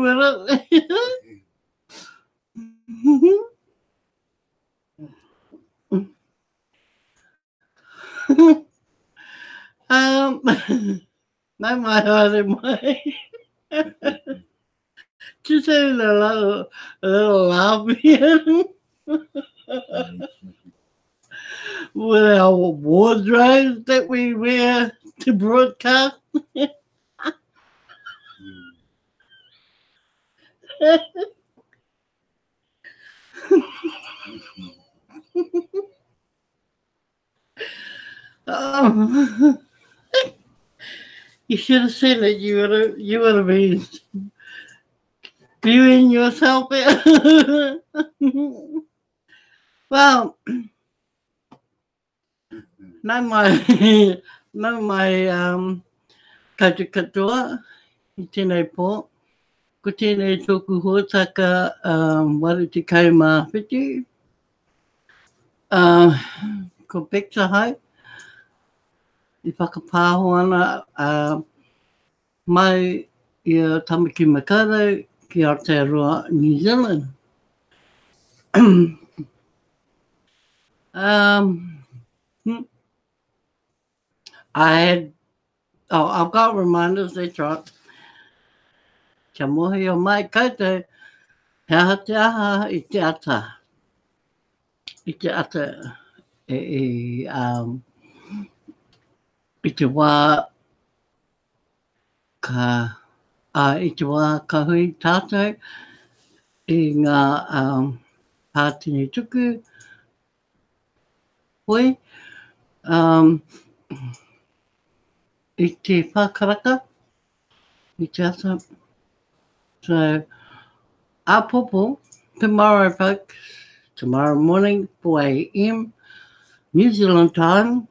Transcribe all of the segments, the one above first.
with it. Not my heart and my just having a little laugh here with our wardrobes that we wear to broadcast. Um, you should have seen it. You would have been viewing yourself. Well, not my, not my katu katoa, I tēnei pō. Ko tēnei tōku hōtaka wari te kaumā whiti. Ko Bekta hai, I whakapāho ana mai I a Tamaki Makaurau ki Aotearoa, New Zealand. I've got reminders, that's right. Kia mohi o mai koutou, he aha te aha I te ata. I te ata I te wā I te wā ka hui tātou I ngā pātini tuku hoi. I te whakaraka, I te ata. So, apopo, tomorrow folks, tomorrow morning, 4 a.m. New Zealand time.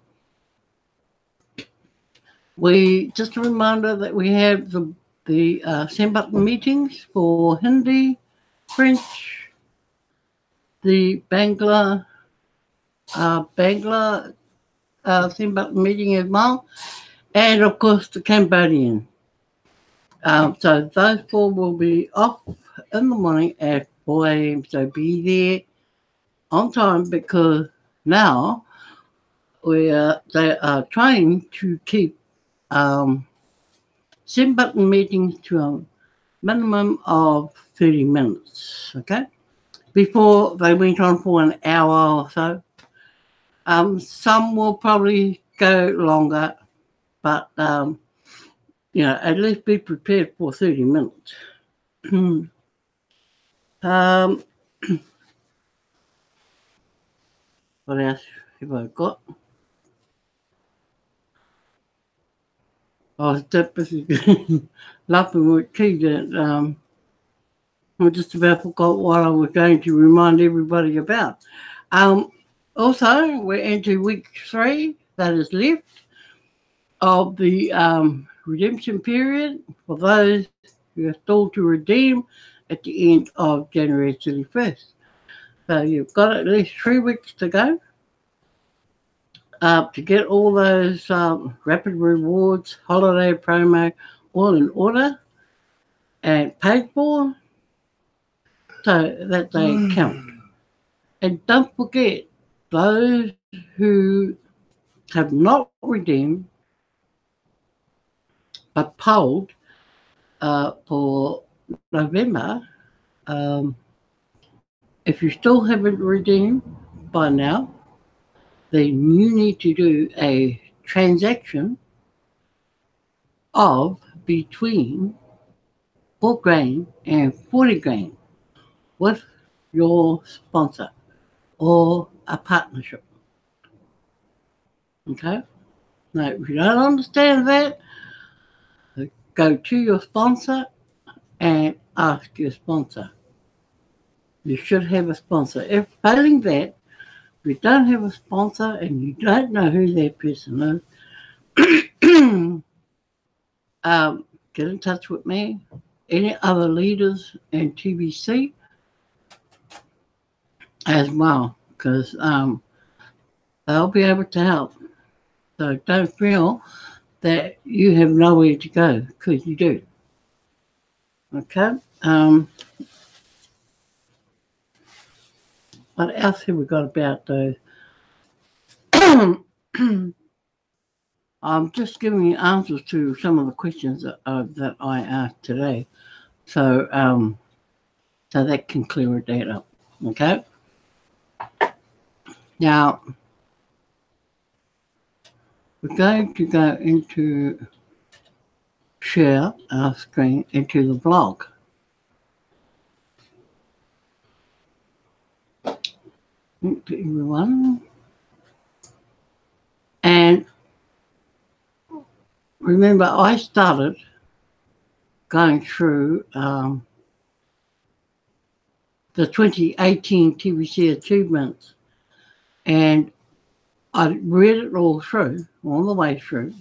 Just a reminder that we have the send button meetings for Hindi, French, the Bangla send button meeting as well, and of course the Cambodian. So those four will be off in the morning at 4 a.m. So be there on time because now they are trying to keep send button meetings to a minimum of 30 minutes, okay? Before they went on for an hour or so. Some will probably go longer, but at least be prepared for 30 minutes. What else have I got? I was definitely laughing with tea that I just about forgot what I was going to remind everybody about. Also, we're into week 3 that is left of the redemption period for those who are still to redeem at the end of January 31st. So you've got at least 3 weeks to go to get all those rapid rewards, holiday promo, all in order and paid for so that they count. And don't forget, those who have not redeemed but polled for November, if you still haven't redeemed by now, then you need to do a transaction of between 4 grain and 40 grain with your sponsor or a partnership. Okay? Now, if you don't understand that, go to your sponsor and ask your sponsor. You should have a sponsor. If failing that, if you don't have a sponsor and you don't know who that person is, get in touch with me, any other leaders in TBC as well, because they'll be able to help. So don't feel that you have nowhere to go, because you do. Okay? what else have we got about those? I'm just giving you answers to some of the questions that I asked today, so so that can clear that up. Okay. Now we're going to go into share our screen into the blog. To everyone, and remember, I started going through the 2018 TVC achievements, and I read it all the way through.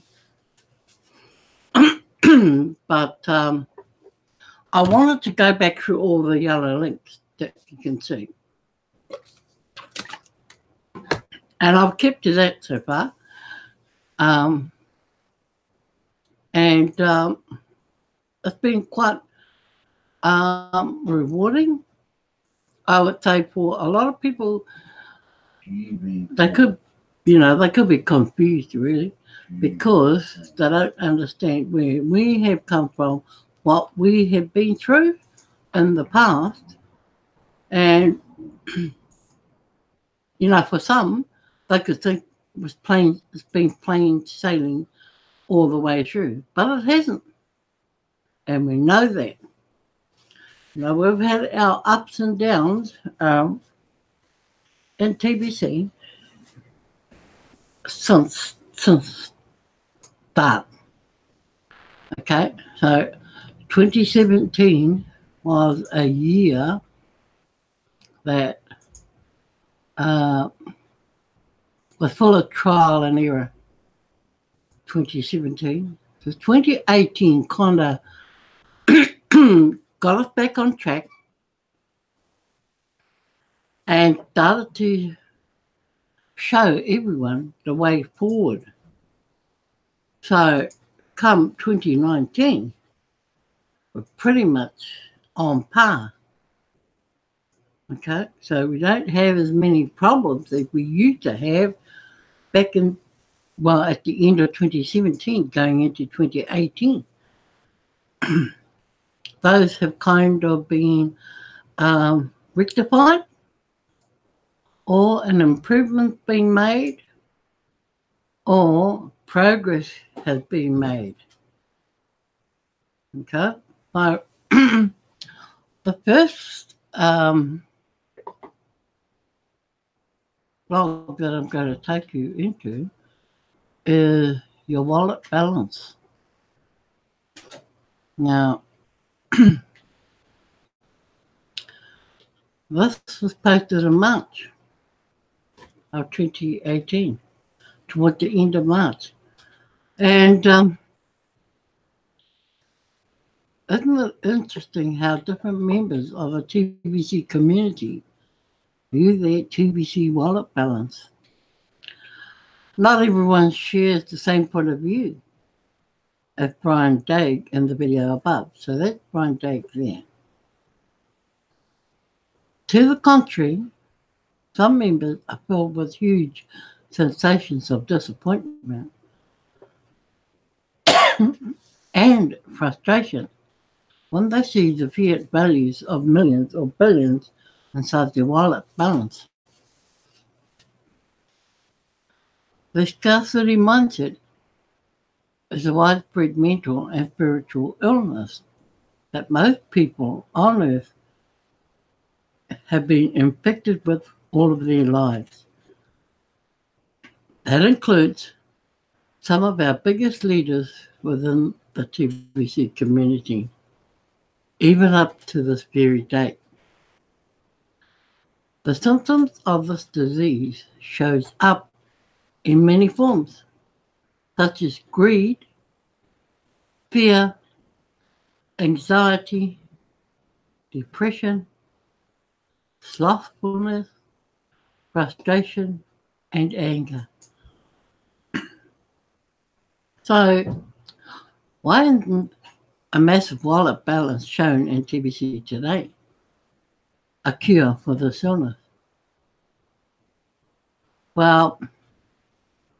But I wanted to go back through all the yellow links that you can see. And I've kept to that so far. And it's been quite rewarding, I would say, for a lot of people. They could be confused, really, because they don't understand where we have come from, what we have been through in the past. And, for some, they could think it's been plain sailing all the way through, but it hasn't. And we know that. We've had our ups and downs in TBC since start. Okay, so 2017 was a year that was full of trial and error. 2017. So 2018 kind of got us back on track and started to show everyone the way forward. So come 2019, we're pretty much on par. Okay, so we don't have as many problems as we used to have back at the end of 2017 going into 2018. Those have kind of been rectified, or an improvement been made, or progress has been made. Okay, so the first blog that I'm going to take you into is your wallet balance. Now, this was posted in March of 2018, toward the end of March. And isn't it interesting how different members of a TBC community view their TBC wallet balance? Not everyone shares the same point of view as Brian Daig in the video above. So that's Brian Daig there. To the contrary, some members are filled with huge sensations of disappointment and frustration when they see the fiat values of millions or billions inside their wallet balance. The scarcity mindset is a widespread mental and spiritual illness that most people on Earth have been infected with all of their lives. That includes some of our biggest leaders within the TBC community, even up to this very date. The symptoms of this disease shows up in many forms, such as greed, fear, anxiety, depression, slothfulness, frustration, and anger. So, why isn't a massive wallet balance shown in TBC today, a cure for this illness? Well,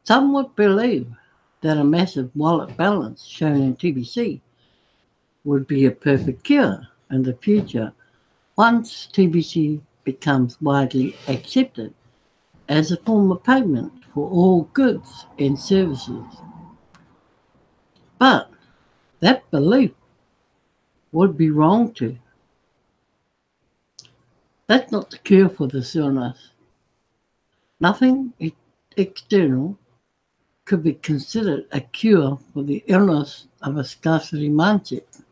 some would believe that a massive wallet balance shown in TBC would be a perfect cure in the future once TBC becomes widely accepted as a form of payment for all goods and services. But that belief would be wrong too. That's not the cure for this illness. Nothing external could be considered a cure for the illness of a scarcity mindset.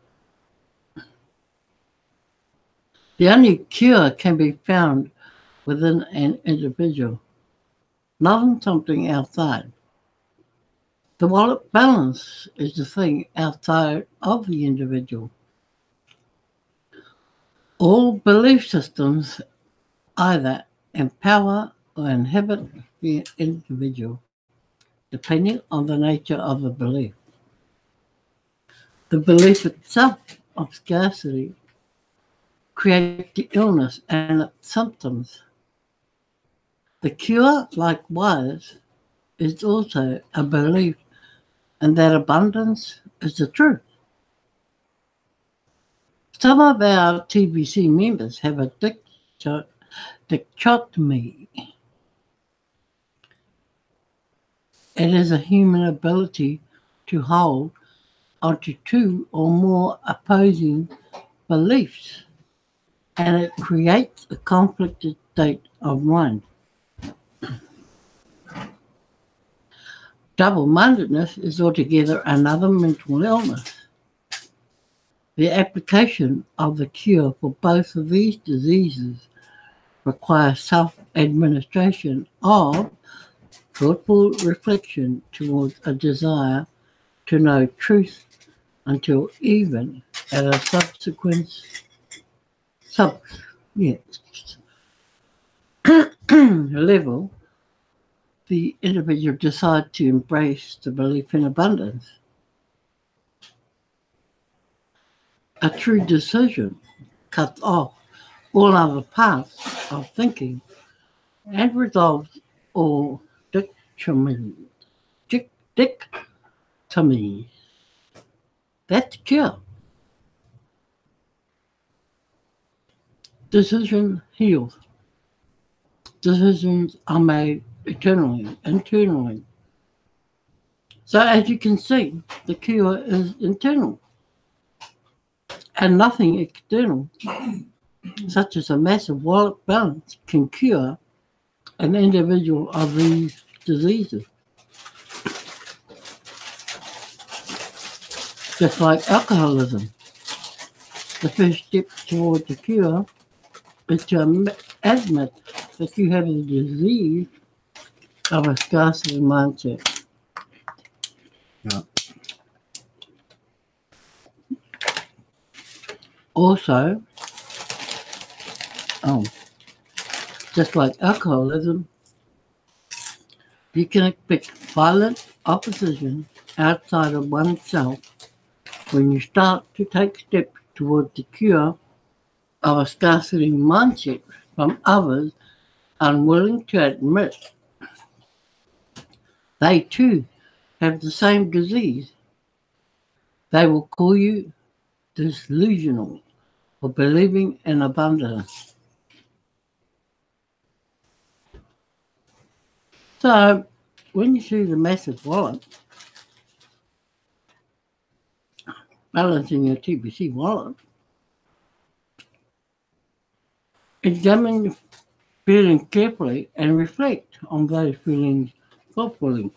The only cure can be found within an individual, not in something outside. The wallet balance is the thing outside of the individual. All belief systems either empower or inhibit the individual, depending on the nature of the belief. The belief itself of scarcity creates the illness and its symptoms. The cure, likewise, is also a belief in that abundance is the truth. Some of our TBC members have a dichotomy. It is a human ability to hold onto two or more opposing beliefs, and it creates a conflicted state of mind. Double-mindedness is altogether another mental illness. The application of the cure for both of these diseases requires self-administration of thoughtful reflection towards a desire to know truth until even at a subsequent level, the individual decides to embrace the belief in abundance. A true decision cuts off all other paths of thinking and resolves all dichotomies. That's the cure. Decision heals. Decisions are made internally. So as you can see, the cure is internal. And nothing external, such as a massive wallet balance, can cure an individual of these diseases. Just like alcoholism, the first step towards the cure is to admit that you have the disease of a scarcity mindset. Yeah. Also, just like alcoholism, you can expect violent opposition outside of oneself when you start to take steps towards the cure of a scarcity mindset from others unwilling to admit they too have the same disease. They will call you delusional for believing in abundance. So, when you see the massive wallet balancing your TBC wallet, examine your feelings carefully and reflect on those feelings thoughtfully.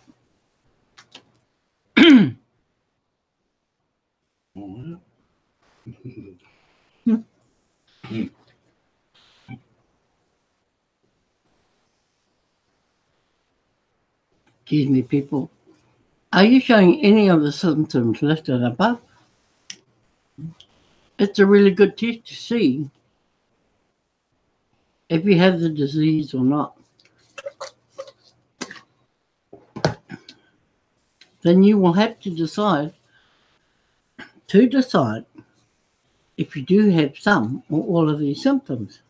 Excuse me, people. Are you showing any of the symptoms listed above? It's a really good test to see if you have the disease or not. Then you will have to decide to decide if you do have some or all of these symptoms.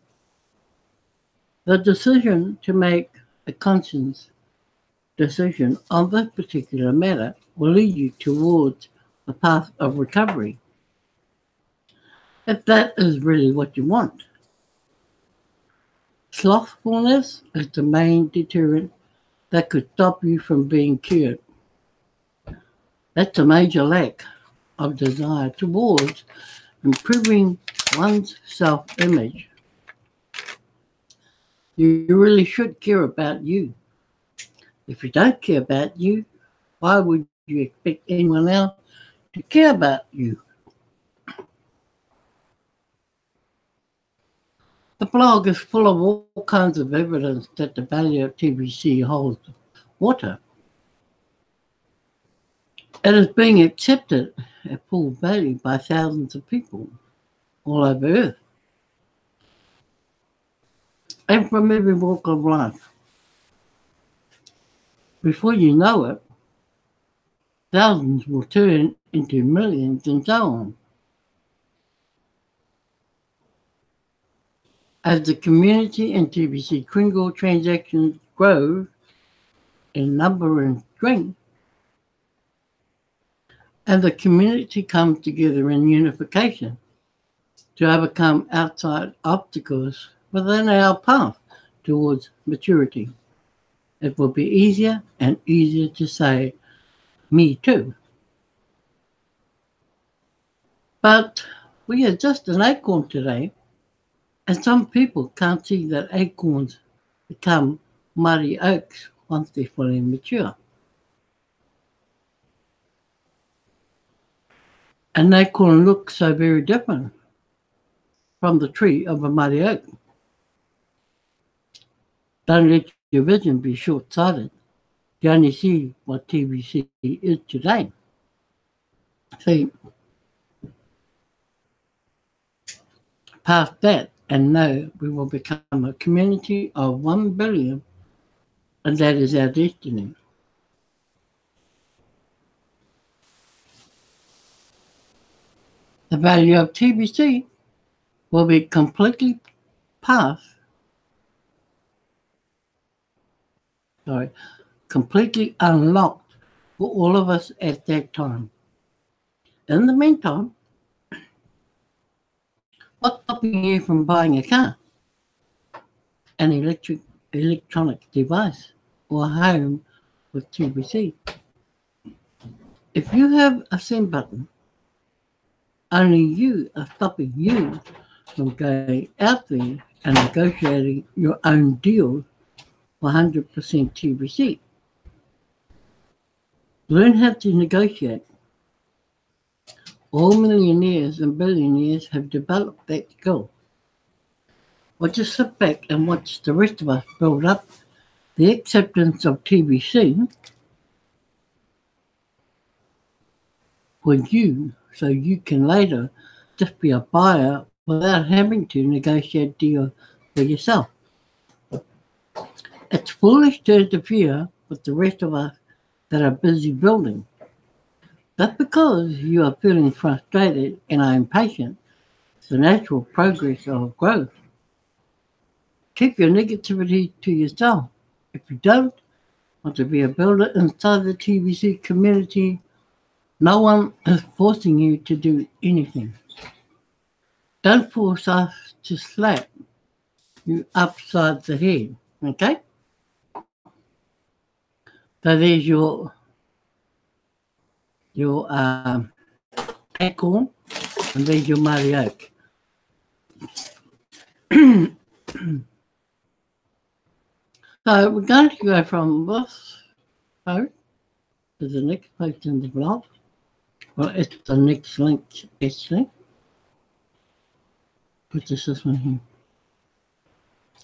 The decision to make a conscious decision on this particular matter will lead you towards the path of recovery, if that is really what you want. Slothfulness is the main deterrent that could stop you from being cured. That's a major lack of desire towards improving one's self-image. You really should care about you. If you don't care about you, why would you expect anyone else to care about you? The blog is full of all kinds of evidence that the value of TBC holds water. It is being accepted at full value by thousands of people all over Earth, and from every walk of life. Before you know it, thousands will turn into millions and so on. As the community and TBC Kringle transactions grow in number and strength, and the community comes together in unification to overcome outside obstacles within our path towards maturity, it will be easier and easier to say, me too. But we are just an acorn today, and some people can't see that acorns become mighty oaks once they're fully mature. An acorn looks so very different from the tree of a mighty oak. Don't let your vision be short-sighted. You only see what TBC is today. See, past that and know we will become a community of 1 billion, and that is our destiny. The value of TBC will be completely completely unlocked for all of us at that time. In the meantime, what's stopping you from buying a car, an electronic device, or a home with TBC? If you have a send button, only you are stopping you from going out there and negotiating your own deal for 100% TBC. Learn how to negotiate. All millionaires and billionaires have developed that skill. Or just sit back and watch the rest of us build up the acceptance of TBC for you, so you can later just be a buyer without having to negotiate a deal for yourself. It's foolish to interfere with the rest of us that are busy building. Just because you are feeling frustrated and are impatient, it's the natural progress of growth. Keep your negativity to yourself. If you don't want to be a builder inside the TBC community, no one is forcing you to do anything. Don't force us to slap you upside the head, okay? So there's your acorn, and there's your mighty oak. So we're going to go from this post to the next post in the blog. Well, it's the next link, actually. Put this one here.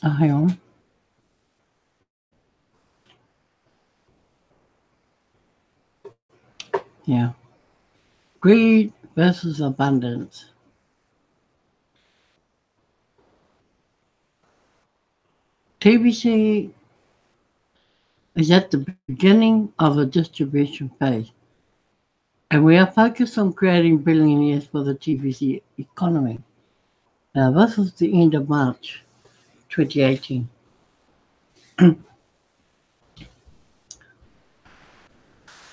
Oh, hang on. Yeah. Greed versus abundance. TBC is at the beginning of a distribution phase. And we are focused on creating billionaires for the TVC economy. Now, this was the end of March 2018.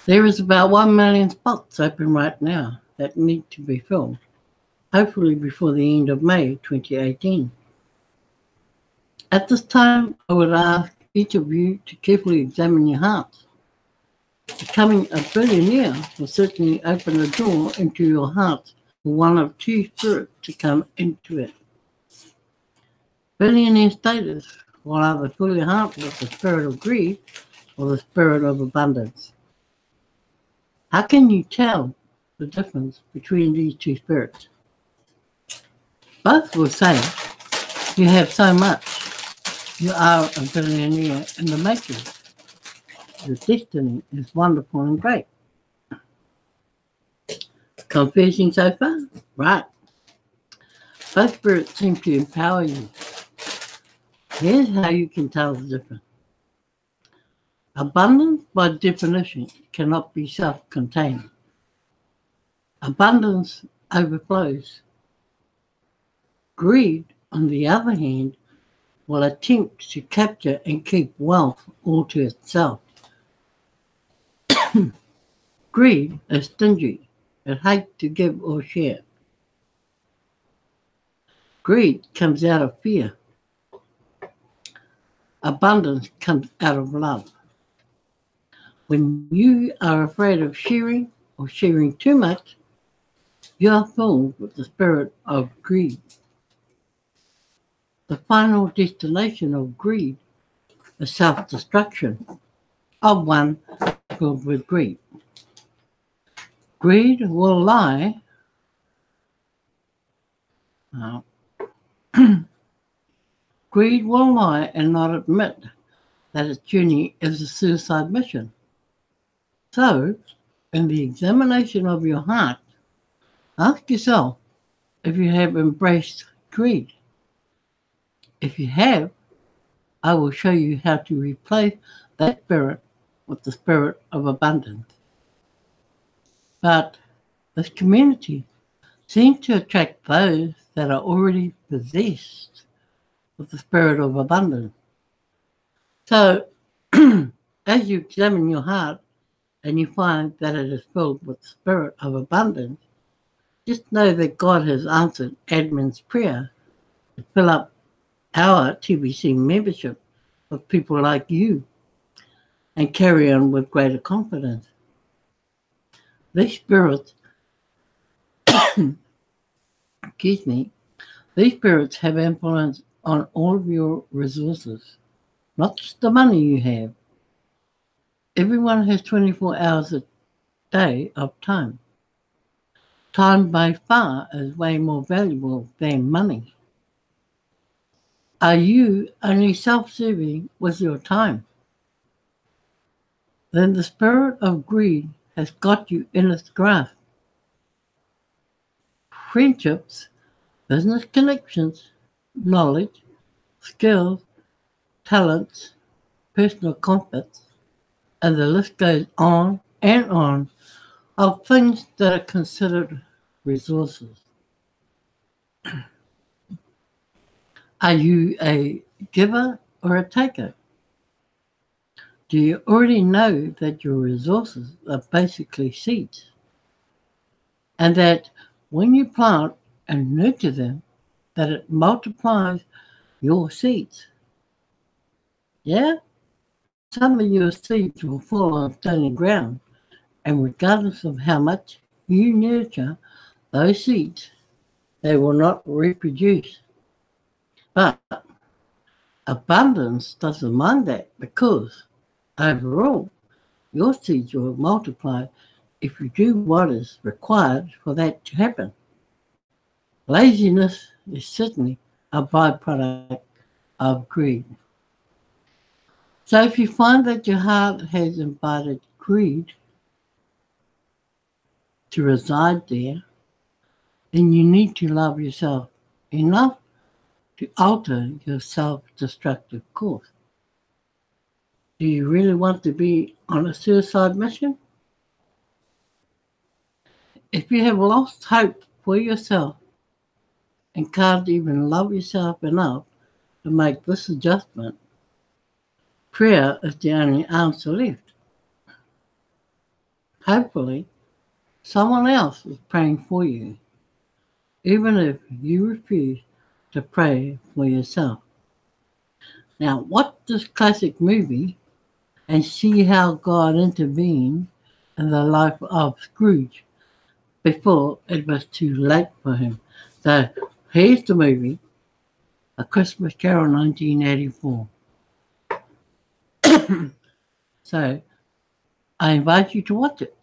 There is about 1 million spots open right now that need to be filled, hopefully before the end of May 2018. At this time, I would ask each of you to carefully examine your hearts. Becoming a billionaire will certainly open a door into your heart for one of two spirits to come into it. Billionaire status will either fill your heart with the spirit of greed or the spirit of abundance. How can you tell the difference between these two spirits? Both will say, you have so much. You are a billionaire in the making. Your destiny is wonderful and great. Confusing so far? Right. Both spirits seem to empower you. Here's how you can tell the difference. Abundance, by definition, cannot be self-contained. Abundance overflows. Greed, on the other hand, will attempt to capture and keep wealth all to itself. Greed is stingy. It hates to give or share. Greed comes out of fear. Abundance comes out of love. When you are afraid of sharing or sharing too much, you are filled with the spirit of greed. The final destination of greed is self-destruction of one filled with greed. Greed will lie. Greed will lie and not admit that its journey is a suicide mission. So, in the examination of your heart, ask yourself if you have embraced greed. If you have, I will show you how to replace that spirit with the spirit of abundance. But this community seems to attract those that are already possessed with the spirit of abundance. So, as you examine your heart and you find that it is filled with the spirit of abundance, just know that God has answered admin's prayer to fill up our TBC membership with people like you and carry on with greater confidence. These spirits, these spirits have influence on all of your resources, not just the money you have. Everyone has 24 hours a day of time. Time by far is way more valuable than money. Are you only self-serving with your time? Then the spirit of greed has got you in its grasp. Friendships, business connections, knowledge, skills, talents, personal comforts, and the list goes on and on of things that are considered resources. Are you a giver or a taker? Do you already know that your resources are basically seeds? And that when you plant and nurture them, that it multiplies your seeds? Yeah? Some of your seeds will fall on stony ground, and regardless of how much you nurture those seeds, they will not reproduce. But abundance doesn't mind that, because overall, your seeds will multiply if you do what is required for that to happen. Laziness is certainly a byproduct of greed. So if you find that your heart has invited greed to reside there, then you need to love yourself enough to alter your self-destructive course. Do you really want to be on a suicide mission? if you have lost hope for yourself and can't even love yourself enough to make this adjustment, prayer is the only answer left. Hopefully, someone else is praying for you, even if you refuse to pray for yourself. Now, watch this classic movie and see how God intervened in the life of Scrooge before it was too late for him. So, here's the movie, A Christmas Carol 1984. So, I invite you to watch it.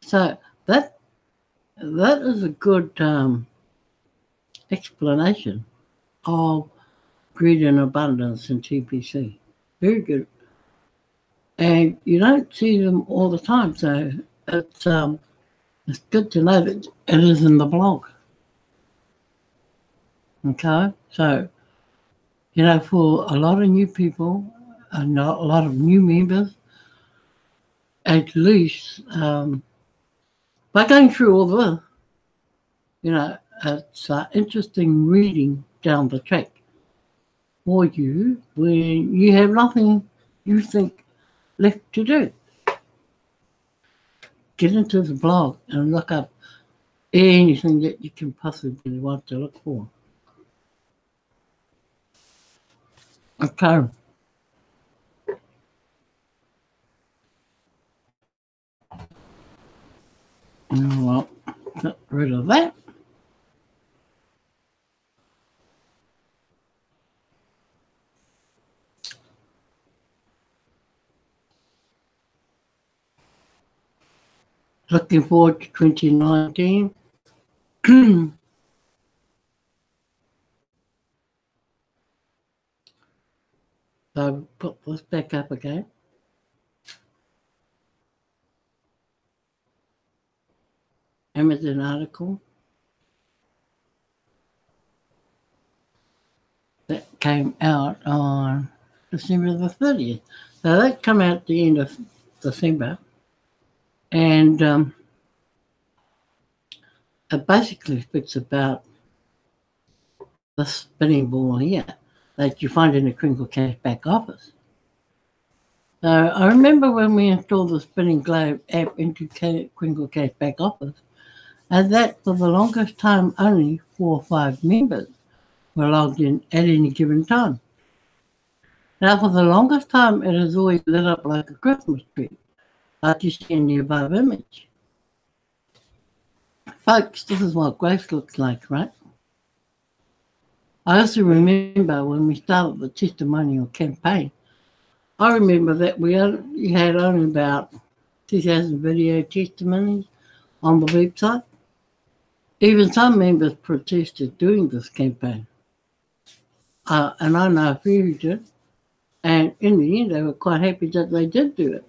So that is a good explanation of greed and abundance in TPC. Very good. And you don't see them all the time, so it's good to know that it is in the blog. Okay, so for a lot of new people and a lot of new members, at least by going through all this, it's interesting reading down the track for you when you have nothing you think left to do. Get into the blog and look up anything that you can possibly want to look for. Okay. Well, get rid of that. Looking forward to 2019. So put this back up again. Amazon article that came out on December the 30th. So that came out at the end of December. And it basically speaks about the spinning ball here that you find in the Kringle Cash back office. So I remember when we installed the Spinning Globe app into Kringle Cash back office, and that for the longest time only 4 or 5 members were logged in at any given time. Now for the longest time it has always lit up like a Christmas tree, like you see in the above image. Folks, this is what grace looks like, right? I also remember when we started the testimonial campaign, I remember that we had only about 2,000 video testimonies on the website. Even some members protested doing this campaign. And I know a few who did. And in the end, they were quite happy that they did do it,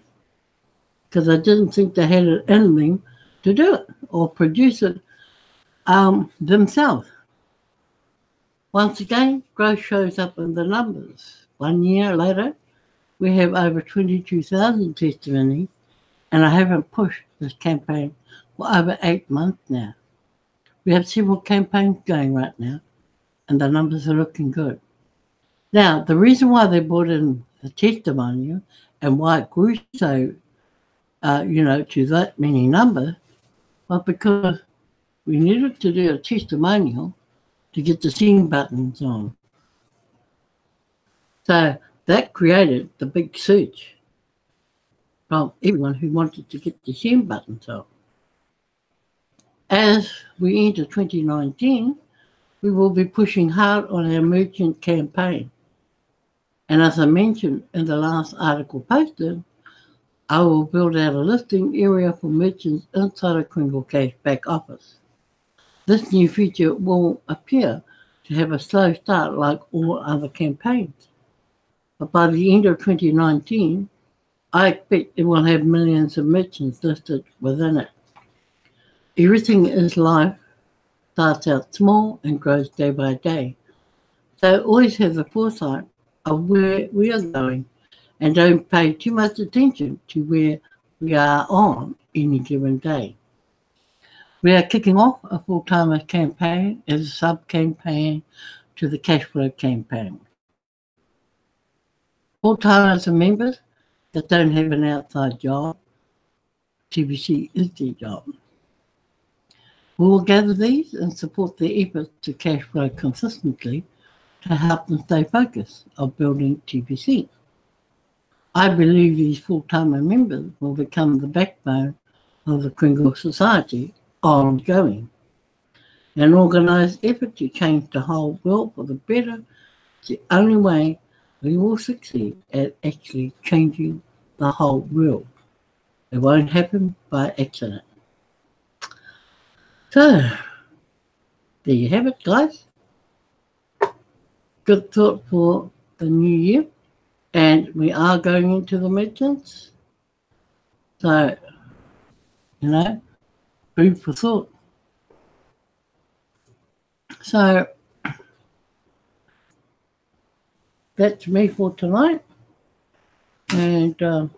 because they didn't think they had it in them to do it or produce it themselves. Once again, growth shows up in the numbers. 1 year later, we have over 22,000 testimonies, and I haven't pushed this campaign for over 8 months now. We have several campaigns going right now, and the numbers are looking good. Now, the reason why they brought in the testimonial and why it grew so, to that many numbers, was because we needed to do a testimonial to get the send buttons on. So that created the big surge from everyone who wanted to get the send buttons on. As we enter 2019, we will be pushing hard on our merchant campaign. And as I mentioned in the last article posted, I will build out a listing area for merchants inside of Kringle Cash back office. This new feature will appear to have a slow start like all other campaigns. But by the end of 2019, I expect it will have millions of merchants listed within it. Everything in life starts out small and grows day by day. So always have the foresight of where we are going and don't pay too much attention to where we are on any given day. We are kicking off a full-timer campaign as a sub-campaign to the cash flow campaign. Full-timers and members that don't have an outside job, TBC is their job. We will gather these and support their efforts to cash flow consistently to help them stay focused on building TBC. I believe these full-timer members will become the backbone of the Kringle Society ongoing. An organised effort to change the whole world for the better is the only way we will succeed at actually changing the whole world. It won't happen by accident. So, there you have it, guys. Good thought for the new year. And we are going into the midterms. So, food for thought. So, that's me for tonight. And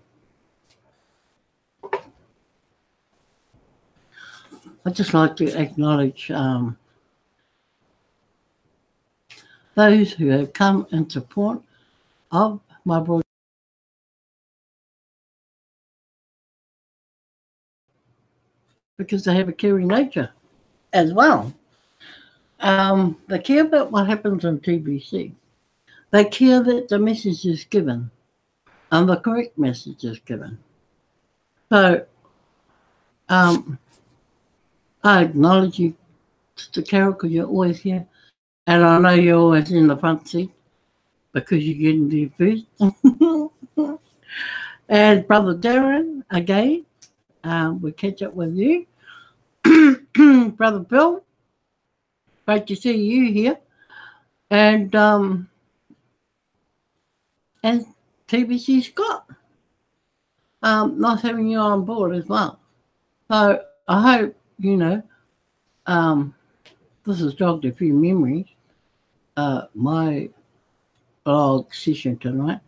I'd just like to acknowledge those who have come in support of my broadcast, because they have a caring nature as well. They care about what happens on TBC. They care that the message is given and the correct message is given. So I acknowledge you, Sister Carol, because you're always here. And I know you're always in the front seat because you're getting there first. And Brother Darren, again, we'll catch up with you. Brother Bill, great to see you here. And TBC Scott, nice having you on board as well. So I hope, this has jogged a few memories. My blog session tonight,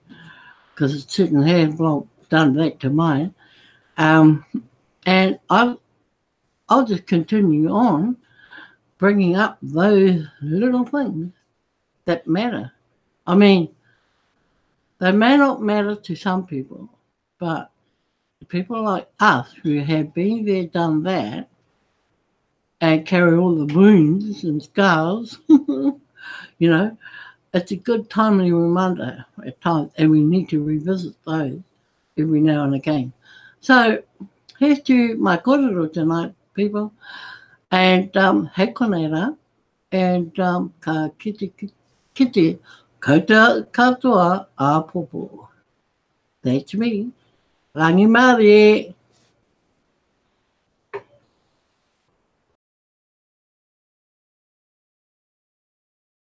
because it certainly has done that to mine. And I'll just continue on bringing up those little things that matter. I mean, they may not matter to some people, but people like us who have been there, done that, and carry all the wounds and scars, it's a good timely reminder at times, and we need to revisit those every now and again. So here's to my kōrero tonight, people, and he konera, and ka kite kouta katoa a popo. That's me. Rangi Māori.